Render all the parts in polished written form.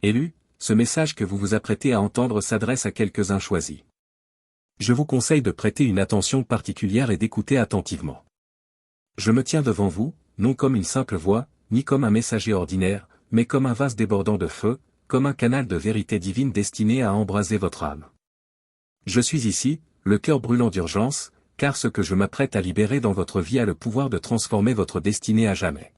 Élu, ce message que vous vous apprêtez à entendre s'adresse à quelques-uns choisis. Je vous conseille de prêter une attention particulière et d'écouter attentivement. Je me tiens devant vous, non comme une simple voix, ni comme un messager ordinaire, mais comme un vase débordant de feu, comme un canal de vérité divine destiné à embraser votre âme. Je suis ici, le cœur brûlant d'urgence, car ce que je m'apprête à libérer dans votre vie a le pouvoir de transformer votre destinée à jamais.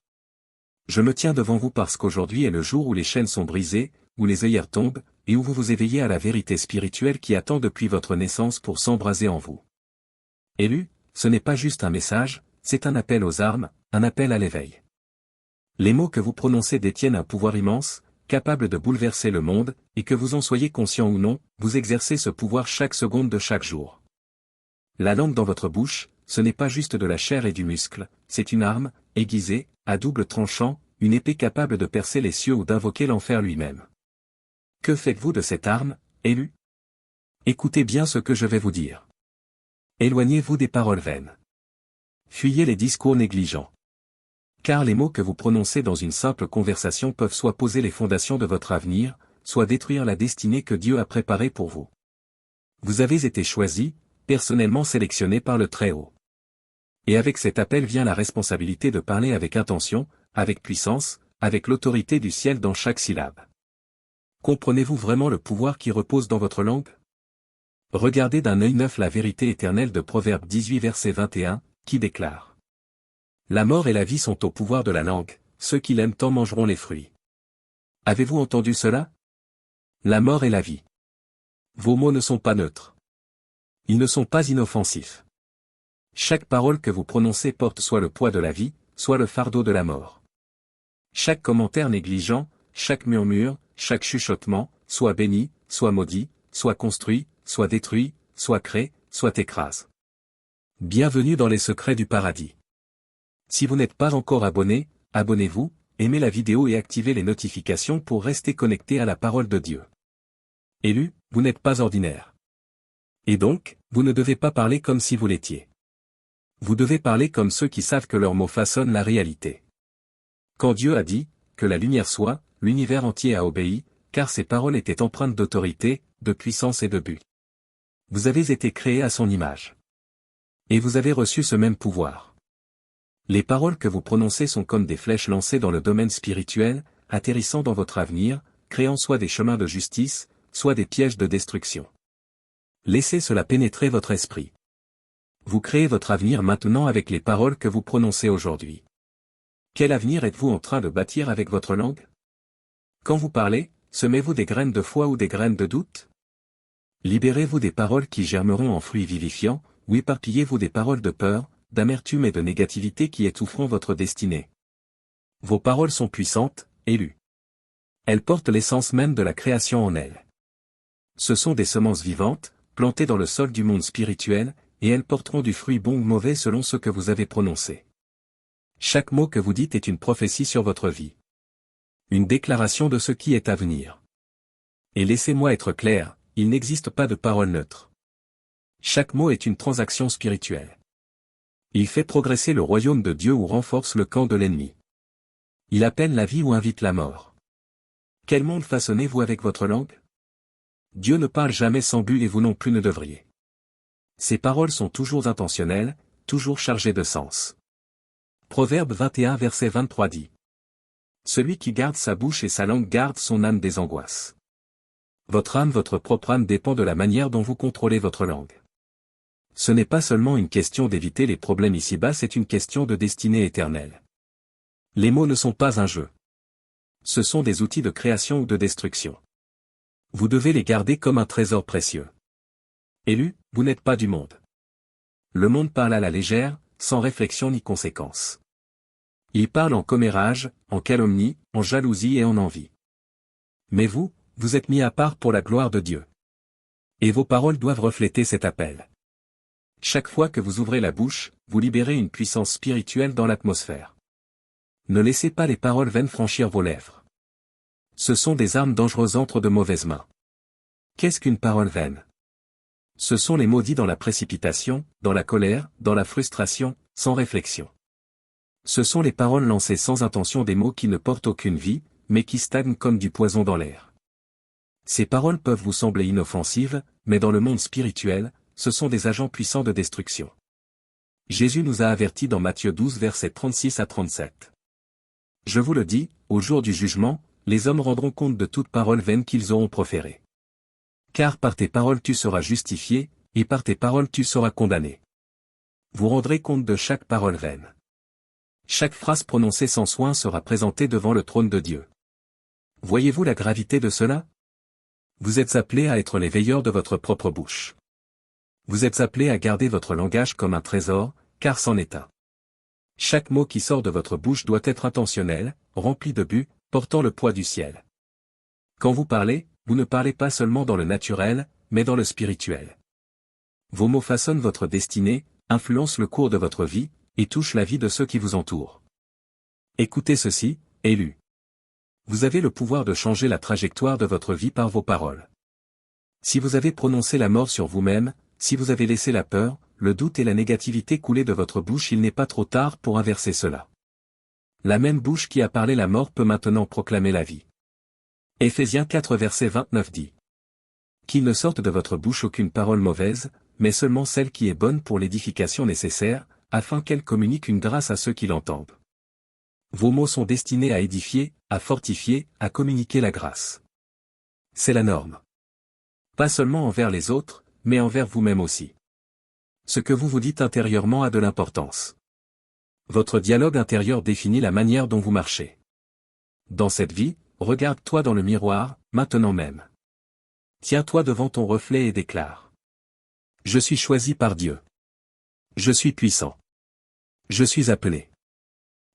Je me tiens devant vous parce qu'aujourd'hui est le jour où les chaînes sont brisées, où les œillères tombent, et où vous vous éveillez à la vérité spirituelle qui attend depuis votre naissance pour s'embraser en vous. Élu, ce n'est pas juste un message, c'est un appel aux armes, un appel à l'éveil. Les mots que vous prononcez détiennent un pouvoir immense, capable de bouleverser le monde, et que vous en soyez conscient ou non, vous exercez ce pouvoir chaque seconde de chaque jour. La langue dans votre bouche, ce n'est pas juste de la chair et du muscle, c'est une arme, aiguisée, à double tranchant, une épée capable de percer les cieux ou d'invoquer l'enfer lui-même. Que faites-vous de cette arme, élu? Écoutez bien ce que je vais vous dire. Éloignez-vous des paroles vaines. Fuyez les discours négligents. Car les mots que vous prononcez dans une simple conversation peuvent soit poser les fondations de votre avenir, soit détruire la destinée que Dieu a préparée pour vous. Vous avez été choisi, personnellement sélectionné par le Très-Haut. Et avec cet appel vient la responsabilité de parler avec intention, avec puissance, avec l'autorité du ciel dans chaque syllabe. Comprenez-vous vraiment le pouvoir qui repose dans votre langue? Regardez d'un œil neuf la vérité éternelle de Proverbe 18 verset 21, qui déclare: La mort et la vie sont au pouvoir de la langue, ceux qui l'aiment tant mangeront les fruits. Avez-vous entendu cela? La mort et la vie. Vos mots ne sont pas neutres. Ils ne sont pas inoffensifs. Chaque parole que vous prononcez porte soit le poids de la vie, soit le fardeau de la mort. Chaque commentaire négligent, chaque murmure, chaque chuchotement, soit béni, soit maudit, soit construit, soit détruit, soit crée, soit écrase. Bienvenue dans les secrets du paradis. Si vous n'êtes pas encore abonné, abonnez-vous, aimez la vidéo et activez les notifications pour rester connecté à la parole de Dieu. Élu, vous n'êtes pas ordinaire. Et donc, vous ne devez pas parler comme si vous l'étiez. Vous devez parler comme ceux qui savent que leurs mots façonnent la réalité. Quand Dieu a dit, que la lumière soit, l'univers entier a obéi, car ses paroles étaient empreintes d'autorité, de puissance et de but. Vous avez été créés à son image. Et vous avez reçu ce même pouvoir. Les paroles que vous prononcez sont comme des flèches lancées dans le domaine spirituel, atterrissant dans votre avenir, créant soit des chemins de justice, soit des pièges de destruction. Laissez cela pénétrer votre esprit. Vous créez votre avenir maintenant avec les paroles que vous prononcez aujourd'hui. Quel avenir êtes-vous en train de bâtir avec votre langue? Quand vous parlez, semez-vous des graines de foi ou des graines de doute? Libérez-vous des paroles qui germeront en fruits vivifiants, ou éparpillez-vous des paroles de peur, d'amertume et de négativité qui étoufferont votre destinée. Vos paroles sont puissantes, élues. Elles portent l'essence même de la création en elles. Ce sont des semences vivantes, plantées dans le sol du monde spirituel, et elles porteront du fruit bon ou mauvais selon ce que vous avez prononcé. Chaque mot que vous dites est une prophétie sur votre vie. Une déclaration de ce qui est à venir. Et laissez-moi être clair, il n'existe pas de parole neutre. Chaque mot est une transaction spirituelle. Il fait progresser le royaume de Dieu ou renforce le camp de l'ennemi. Il appelle la vie ou invite la mort. Quel monde façonnez-vous avec votre langue? Dieu ne parle jamais sans but et vous non plus ne devriez. Ses paroles sont toujours intentionnelles, toujours chargées de sens. Proverbe 21 verset 23 dit: Celui qui garde sa bouche et sa langue garde son âme des angoisses. Votre âme, votre propre âme dépend de la manière dont vous contrôlez votre langue. Ce n'est pas seulement une question d'éviter les problèmes ici-bas, c'est une question de destinée éternelle. Les mots ne sont pas un jeu. Ce sont des outils de création ou de destruction. Vous devez les garder comme un trésor précieux. Élu, vous n'êtes pas du monde. Le monde parle à la légère, sans réflexion ni conséquence. Il parle en commérage, en calomnie, en jalousie et en envie. Mais vous, vous êtes mis à part pour la gloire de Dieu. Et vos paroles doivent refléter cet appel. Chaque fois que vous ouvrez la bouche, vous libérez une puissance spirituelle dans l'atmosphère. Ne laissez pas les paroles vaines franchir vos lèvres. Ce sont des armes dangereuses entre de mauvaises mains. Qu'est-ce qu'une parole vaine? Ce sont les mots dits dans la précipitation, dans la colère, dans la frustration, sans réflexion. Ce sont les paroles lancées sans intention, des mots qui ne portent aucune vie, mais qui stagnent comme du poison dans l'air. Ces paroles peuvent vous sembler inoffensives, mais dans le monde spirituel, ce sont des agents puissants de destruction. Jésus nous a avertis dans Matthieu 12 versets 36 à 37. Je vous le dis, au jour du jugement, les hommes rendront compte de toute parole vaine qu'ils auront proférée. Car par tes paroles tu seras justifié, et par tes paroles tu seras condamné. Vous rendrez compte de chaque parole vaine. Chaque phrase prononcée sans soin sera présentée devant le trône de Dieu. Voyez-vous la gravité de cela? Vous êtes appelés à être les veilleurs de votre propre bouche. Vous êtes appelés à garder votre langage comme un trésor, car c'en est un. Chaque mot qui sort de votre bouche doit être intentionnel, rempli de but, portant le poids du ciel. Quand vous parlez, vous ne parlez pas seulement dans le naturel, mais dans le spirituel. Vos mots façonnent votre destinée, influencent le cours de votre vie, et touchent la vie de ceux qui vous entourent. Écoutez ceci, élus. Vous avez le pouvoir de changer la trajectoire de votre vie par vos paroles. Si vous avez prononcé la mort sur vous-même, si vous avez laissé la peur, le doute et la négativité couler de votre bouche, il n'est pas trop tard pour inverser cela. La même bouche qui a parlé la mort peut maintenant proclamer la vie. Éphésiens 4 verset 29 dit. Qu'il ne sorte de votre bouche aucune parole mauvaise, mais seulement celle qui est bonne pour l'édification nécessaire, afin qu'elle communique une grâce à ceux qui l'entendent. Vos mots sont destinés à édifier, à fortifier, à communiquer la grâce. C'est la norme. Pas seulement envers les autres, mais envers vous-même aussi. Ce que vous vous dites intérieurement a de l'importance. Votre dialogue intérieur définit la manière dont vous marchez. Dans cette vie, regarde-toi dans le miroir, maintenant même. Tiens-toi devant ton reflet et déclare. Je suis choisi par Dieu. Je suis puissant. Je suis appelé.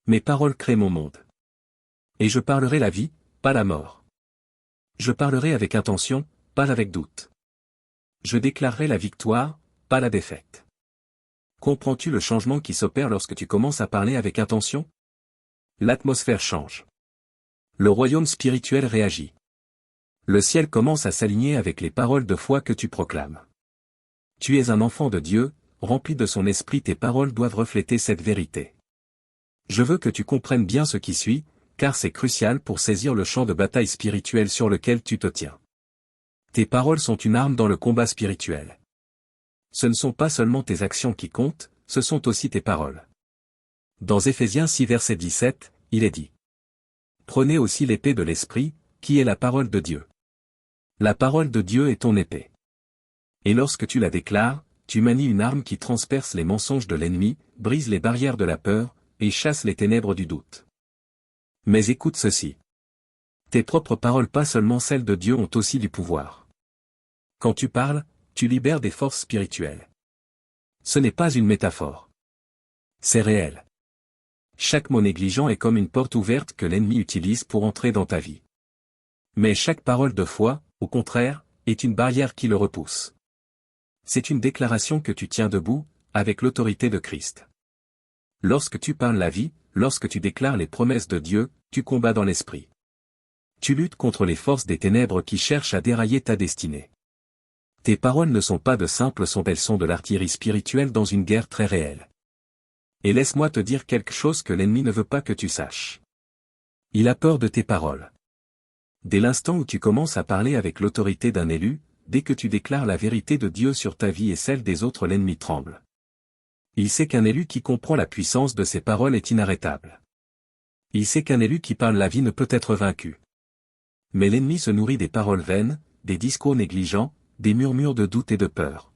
Mes paroles créent mon monde. Et je parlerai la vie, pas la mort. Je parlerai avec intention, pas avec doute. Je déclarerai la victoire, pas la défaite. Comprends-tu le changement qui s'opère lorsque tu commences à parler avec intention? L'atmosphère change. Le royaume spirituel réagit. Le ciel commence à s'aligner avec les paroles de foi que tu proclames. Tu es un enfant de Dieu, rempli de son esprit, tes paroles doivent refléter cette vérité. Je veux que tu comprennes bien ce qui suit, car c'est crucial pour saisir le champ de bataille spirituel sur lequel tu te tiens. Tes paroles sont une arme dans le combat spirituel. Ce ne sont pas seulement tes actions qui comptent, ce sont aussi tes paroles. Dans Éphésiens 6 verset 17, il est dit. Prenez aussi l'épée de l'esprit, qui est la parole de Dieu. La parole de Dieu est ton épée. Et lorsque tu la déclares, tu manies une arme qui transperce les mensonges de l'ennemi, brise les barrières de la peur, et chasse les ténèbres du doute. Mais écoute ceci. Tes propres paroles, pas seulement celles de Dieu, ont aussi du pouvoir. Quand tu parles, tu libères des forces spirituelles. Ce n'est pas une métaphore. C'est réel. Chaque mot négligent est comme une porte ouverte que l'ennemi utilise pour entrer dans ta vie. Mais chaque parole de foi, au contraire, est une barrière qui le repousse. C'est une déclaration que tu tiens debout, avec l'autorité de Christ. Lorsque tu parles la vie, lorsque tu déclares les promesses de Dieu, tu combats dans l'esprit. Tu luttes contre les forces des ténèbres qui cherchent à dérailler ta destinée. Tes paroles ne sont pas de simples sons, elles sont de l'artillerie spirituelle dans une guerre très réelle. Et laisse-moi te dire quelque chose que l'ennemi ne veut pas que tu saches. Il a peur de tes paroles. Dès l'instant où tu commences à parler avec l'autorité d'un élu, dès que tu déclares la vérité de Dieu sur ta vie et celle des autres, l'ennemi tremble. Il sait qu'un élu qui comprend la puissance de ses paroles est inarrêtable. Il sait qu'un élu qui parle la vie ne peut être vaincu. Mais l'ennemi se nourrit des paroles vaines, des discours négligents, des murmures de doute et de peur.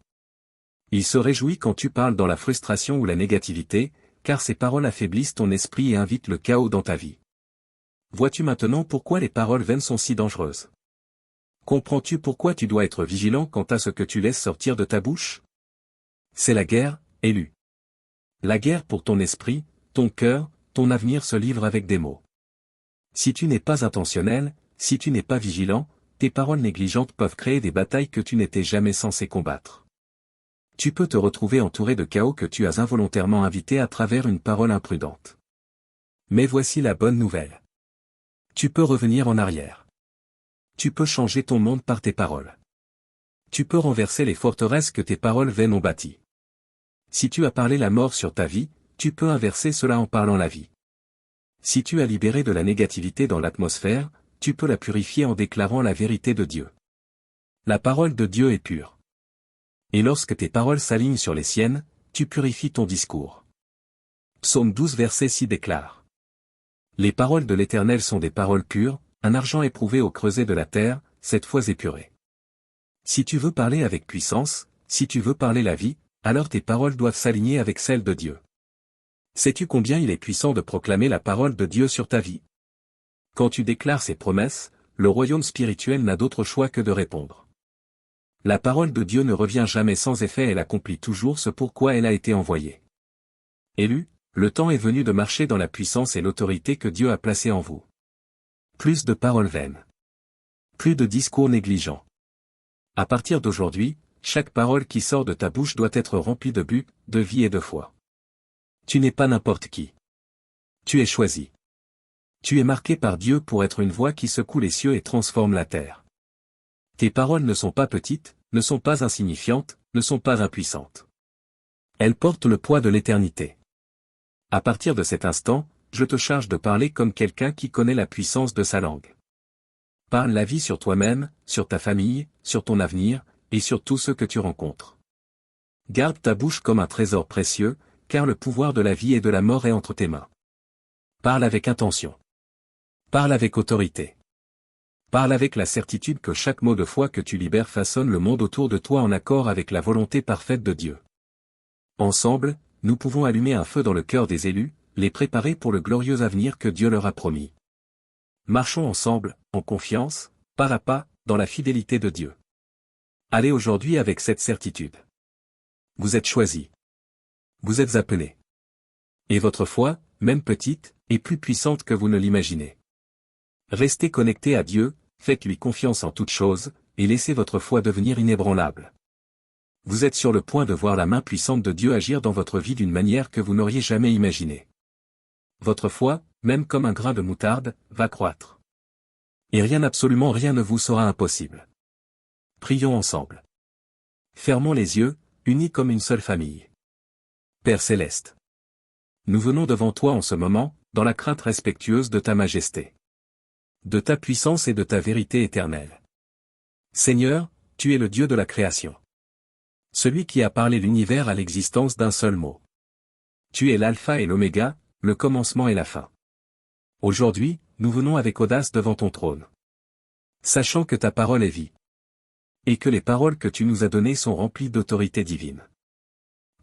Il se réjouit quand tu parles dans la frustration ou la négativité, car ces paroles affaiblissent ton esprit et invitent le chaos dans ta vie. Vois-tu maintenant pourquoi les paroles vaines sont si dangereuses? Comprends-tu pourquoi tu dois être vigilant quant à ce que tu laisses sortir de ta bouche? C'est la guerre, élu. La guerre pour ton esprit, ton cœur, ton avenir se livre avec des mots. Si tu n'es pas intentionnel, si tu n'es pas vigilant, tes paroles négligentes peuvent créer des batailles que tu n'étais jamais censé combattre. Tu peux te retrouver entouré de chaos que tu as involontairement invité à travers une parole imprudente. Mais voici la bonne nouvelle. Tu peux revenir en arrière. Tu peux changer ton monde par tes paroles. Tu peux renverser les forteresses que tes paroles vaines ont bâties. Si tu as parlé la mort sur ta vie, tu peux inverser cela en parlant la vie. Si tu as libéré de la négativité dans l'atmosphère, tu peux la purifier en déclarant la vérité de Dieu. La parole de Dieu est pure. Et lorsque tes paroles s'alignent sur les siennes, tu purifies ton discours. Psaume 12 verset 6 déclare. Les paroles de l'Éternel sont des paroles pures, un argent éprouvé au creuset de la terre, 7 fois épuré. Si tu veux parler avec puissance, si tu veux parler la vie, alors tes paroles doivent s'aligner avec celles de Dieu. Sais-tu combien il est puissant de proclamer la parole de Dieu sur ta vie? Quand tu déclares ses promesses, le royaume spirituel n'a d'autre choix que de répondre. La parole de Dieu ne revient jamais sans effet, elle accomplit toujours ce pourquoi elle a été envoyée. Élus, le temps est venu de marcher dans la puissance et l'autorité que Dieu a placée en vous. Plus de paroles vaines. Plus de discours négligents. À partir d'aujourd'hui, chaque parole qui sort de ta bouche doit être remplie de but, de vie et de foi. Tu n'es pas n'importe qui. Tu es choisi. Tu es marqué par Dieu pour être une voix qui secoue les cieux et transforme la terre. Tes paroles ne sont pas petites, ne sont pas insignifiantes, ne sont pas impuissantes. Elles portent le poids de l'éternité. À partir de cet instant, je te charge de parler comme quelqu'un qui connaît la puissance de sa langue. Parle la vie sur toi-même, sur ta famille, sur ton avenir, et sur tout ce que tu rencontres. Garde ta bouche comme un trésor précieux, car le pouvoir de la vie et de la mort est entre tes mains. Parle avec intention. Parle avec autorité. Parle avec la certitude que chaque mot de foi que tu libères façonne le monde autour de toi en accord avec la volonté parfaite de Dieu. Ensemble, nous pouvons allumer un feu dans le cœur des élus, les préparer pour le glorieux avenir que Dieu leur a promis. Marchons ensemble, en confiance, pas à pas, dans la fidélité de Dieu. Allez aujourd'hui avec cette certitude. Vous êtes choisis. Vous êtes appelés. Et votre foi, même petite, est plus puissante que vous ne l'imaginez. Restez connectés à Dieu, faites-lui confiance en toutes choses, et laissez votre foi devenir inébranlable. Vous êtes sur le point de voir la main puissante de Dieu agir dans votre vie d'une manière que vous n'auriez jamais imaginée. Votre foi, même comme un grain de moutarde, va croître. Et rien, absolument rien ne vous sera impossible. Prions ensemble. Fermons les yeux, unis comme une seule famille. Père céleste. Nous venons devant toi en ce moment, dans la crainte respectueuse de ta majesté. De ta puissance et de ta vérité éternelle. Seigneur, tu es le Dieu de la création. Celui qui a parlé l'univers à l'existence d'un seul mot. Tu es l'alpha et l'oméga, le commencement et la fin. Aujourd'hui, nous venons avec audace devant ton trône. Sachant que ta parole est vie. Et que les paroles que tu nous as données sont remplies d'autorité divine.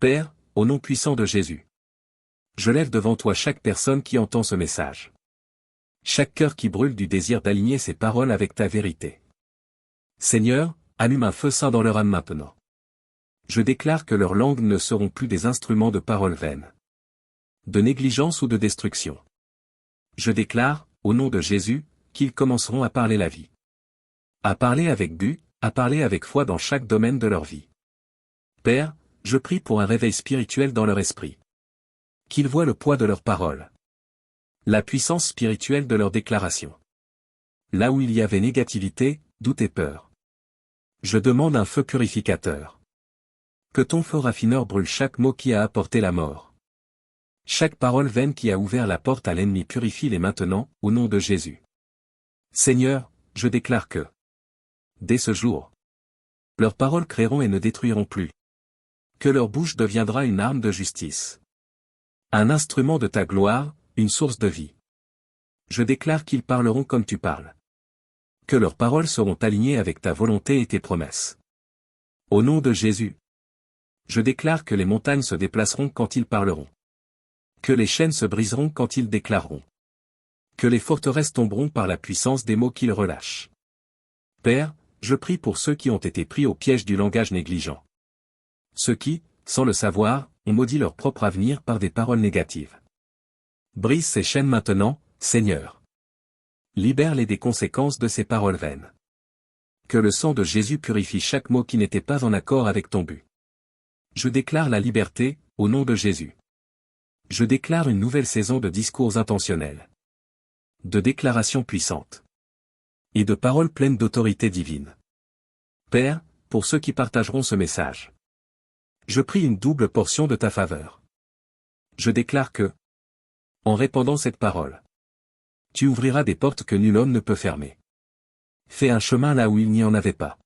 Père, au nom puissant de Jésus. Je lève devant toi chaque personne qui entend ce message. Chaque cœur qui brûle du désir d'aligner ses paroles avec ta vérité. Seigneur, allume un feu saint dans leur âme maintenant. Je déclare que leurs langues ne seront plus des instruments de paroles vaines. De négligence ou de destruction. Je déclare, au nom de Jésus, qu'ils commenceront à parler la vie. À parler avec but, à parler avec foi dans chaque domaine de leur vie. Père, je prie pour un réveil spirituel dans leur esprit. Qu'ils voient le poids de leurs paroles. La puissance spirituelle de leurs déclarations. Là où il y avait négativité, doute et peur. Je demande un feu purificateur. Que ton feu raffineur brûle chaque mot qui a apporté la mort. Chaque parole vaine qui a ouvert la porte à l'ennemi, purifie-les maintenant, au nom de Jésus. Seigneur, je déclare que, dès ce jour, leurs paroles créeront et ne détruiront plus. Que leur bouche deviendra une arme de justice. Un instrument de ta gloire, une source de vie. Je déclare qu'ils parleront comme tu parles. Que leurs paroles seront alignées avec ta volonté et tes promesses. Au nom de Jésus. Je déclare que les montagnes se déplaceront quand ils parleront. Que les chaînes se briseront quand ils déclareront. Que les forteresses tomberont par la puissance des mots qu'ils relâchent. Père, je prie pour ceux qui ont été pris au piège du langage négligent. Ceux qui, sans le savoir, ont maudit leur propre avenir par des paroles négatives. Brise ces chaînes maintenant, Seigneur. Libère-les des conséquences de ces paroles vaines. Que le sang de Jésus purifie chaque mot qui n'était pas en accord avec ton but. Je déclare la liberté, au nom de Jésus. Je déclare une nouvelle saison de discours intentionnels. De déclarations puissantes. Et de paroles pleines d'autorité divine. Père, pour ceux qui partageront ce message. Je prie une double portion de ta faveur. Je déclare que, en répandant cette parole, tu ouvriras des portes que nul homme ne peut fermer. Fais un chemin là où il n'y en avait pas.